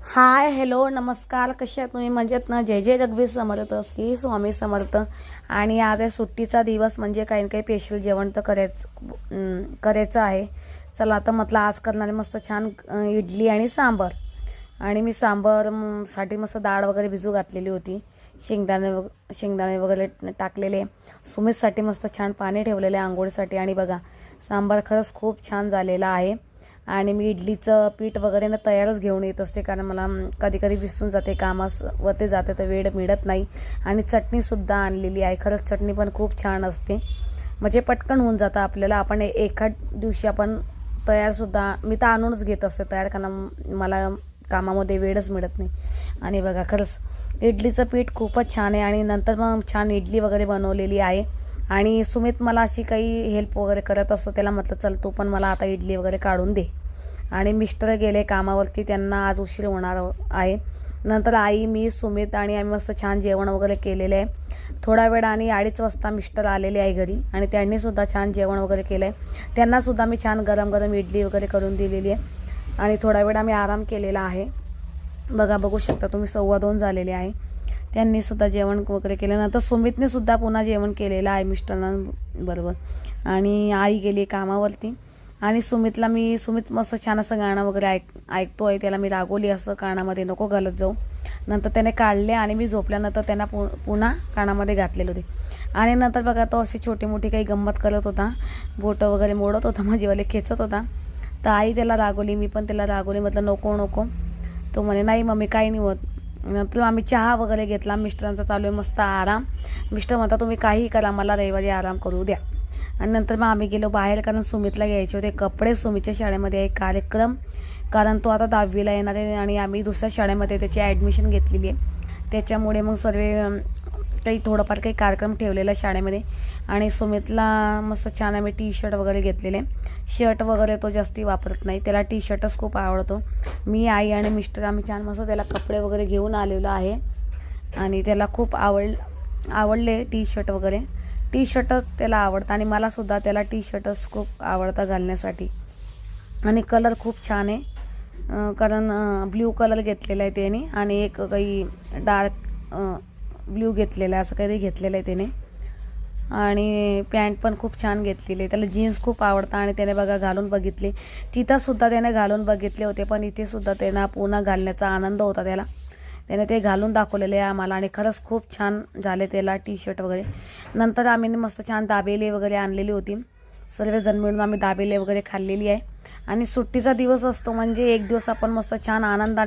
Hi hello नमस्कार, कसे आहात तुम्ही? मजेत ना? जय जय जगदीश समर्थ, श्री स्वामी समर्थ. आणि आज आहे सुट्टीचा दिवस, म्हणजे काही ना काही स्पेशल जेवण तर करायचं आहे. चला आता म्हटलं आज करणारे मस्त छान इडली आणि सांबार. आणि मी सांबार साठी मस्त डाळ वगैरे भिजू घातलेली होती, शेंगदाणे वगैरे टाकलेले. सुमितसाठी मस्त छान पाणी ठेवलेले आंघोळीसाठी. आणि बघा सांबार खरंच खूप छान झालेला आहे. आणि मी इडलीचं पीठ वगैरे ना तयारच घेऊन येत असते, कारण मला कधी कधी विसरून जाते, कामावरती जाते तर वेळ मिळत नाही. आणि चटणीसुद्धा आणलेली आहे. खरंच चटणी पण खूप छान असते, म्हणजे पटकन होऊन जातं आपल्याला. आपण एखाद दिवशी आपण तयारसुद्धा मी तर आणूनच घेत असते तयार, कारण मला कामामध्ये वेळच मिळत नाही. आणि बघा खरंच इडलीचं पीठ खूपच छान आहे. आणि नंतर मग छान इडली वगैरे बनवलेली आहे. आणि सुमित मला अशी काही हेल्प वगैरे करत असतो, त्याला म्हटलं चल तू पण मला आता इडली वगैरे काढून दे. आणि मिस्टर गेले कामावरती, त्यांना आज उशीर होणार आहे. नंतर आई, मी, सुमित आणि आम्ही मस्त छान जेवण वगैरे केलेले आहे. थोडा वेळ आणि 2:30 वाजता मिस्टर आलेले आहे घरी, आणि त्यांनीसुद्धा छान जेवण वगैरे केलं आहे. त्यांनासुद्धा मी छान गरम गरम इडली वगैरे करून दिलेली आहे. आणि थोडा वेळ आम्ही आराम केलेला आहे. बघू शकता तुम्ही, 2:15 झालेले आहे. त्यांनीसुद्धा जेवण वगैरे केल्यानंतर सुमितने सुद्धा पुन्हा जेवण केलेलं आहे मिस्टरांबरोबर. आणि आई गेली कामावरती. आणि सुमित मस्त छान असं गाणं वगैरे ऐकतो आहे. त्याला मी रागवली असं कानामध्ये नको घालत जाऊ. नंतर त्याने काढले आणि मी झोपल्यानंतर त्यांना पुन्हा कानामध्ये घातलेले होते. आणि नंतर बघा तो अशी छोटी मोठी काही गंमत करत होता, बोटं वगैरे मोडत होता, माझीवाले खेचत होता. तर आई त्याला रागवली, मी पण त्याला रागवली, म्हटलं नको नको. तो म्हणे नाही मम्मी काही नाही होत. नंतर आम्ही चहा वगैरे घेतला. मिस्टरांचा चालू आहे मस्त आराम. मिस्टर म्हणतात तुम्ही काहीही करा, मला रविवारी आराम करू द्या. आणि नंतर मग आम्ही गेलो बाहेर, कारण सुमितला घ्यायचे होते कपडे. सुमितच्या शाळेमध्ये एक कार्यक्रम, कारण तो आता 10वीला येणार आहे आणि आम्ही दुसऱ्या शाळेमध्ये त्याची ॲडमिशन घेतलेली आहे. त्याच्यामुळे मग सर्व काही थोडंफार काही कार्यक्रम ठेवलेला शाळेमध्ये. आणि सुमितला मस्त छान आम्ही टी-शर्ट वगैरे घेतलेले. शर्ट वगैरे तो जास्ती वापरत नाही, त्याला टी-शर्टच खूप आवडतो. मी, आई आणि मिस्टर आम्ही छान मस्त त्याला कपडे वगैरे घेऊन आलेलो आहे. आणि त्याला खूप आवडले टी-शर्ट वगैरे. टी-शर्टच त्याला आवडतं, आणि मलासुद्धा त्याला टी-शर्टच खूप आवडतं घालण्यासाठी. आणि कलर खूप छान आहे, कारण ब्ल्यू कलर घेतलेला आहे त्याने, आणि एक काही डार्क ब्ल्यू घेतलेला आहे, असं काहीतरी घेतलेलं आहे त्याने. आणि पॅन्ट पण खूप छान घेतलेली आहे. त्याला जीन्स खूप आवडतं, आणि त्याने बघा घालून बघितले. तिथंसुद्धा त्याने घालून बघितले होते, पण इथेसुद्धा त्यांना पुन्हा घालण्याचा आनंद होता त्याने ते घालून दाखवलेले आहे आम्हाला. आणि खरंच खूप छान झाले त्याला टी-शर्ट वगैरे. नंतर आम्ही मस्त छान दाबेली वगैरे आणलेली होती. सर्वजण मिळून आम्ही दाबेली वगैरे खाल्लेली आहे. आणि सुट्टीचा दिवस असतो म्हणजे एक दिवस आपण मस्त छान आनंदाने